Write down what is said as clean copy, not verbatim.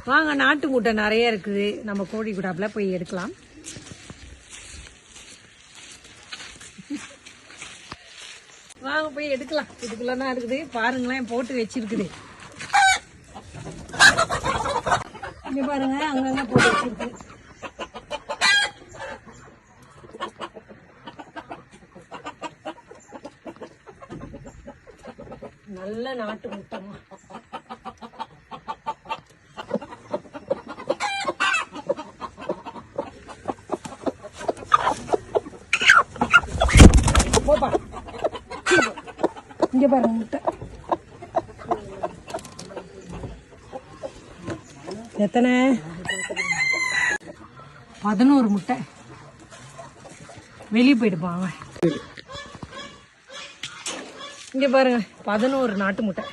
வாங்க, நாட்டு முட்டை நிறைய இருக்குது. நம்ம கோழி குடாப்புல போய் எடுக்கலாம். வாங்க போய் எடுக்கலாம். இதுக்குள்ளதான் இருக்குது பாருங்களேன், போட்டு வச்சிருக்குது. இங்க பாருங்க, அங்கங்க போட்டு வச்சிருக்கு. நல்ல நாட்டு முட்டைமா. போப்பா, இங்க பாருங்க முட்டை எத்தனை? 11 முட்டை. வெளியே போயிடுப்பாங்க. இங்க பாருங்க, 11 நாட்டு முட்டை.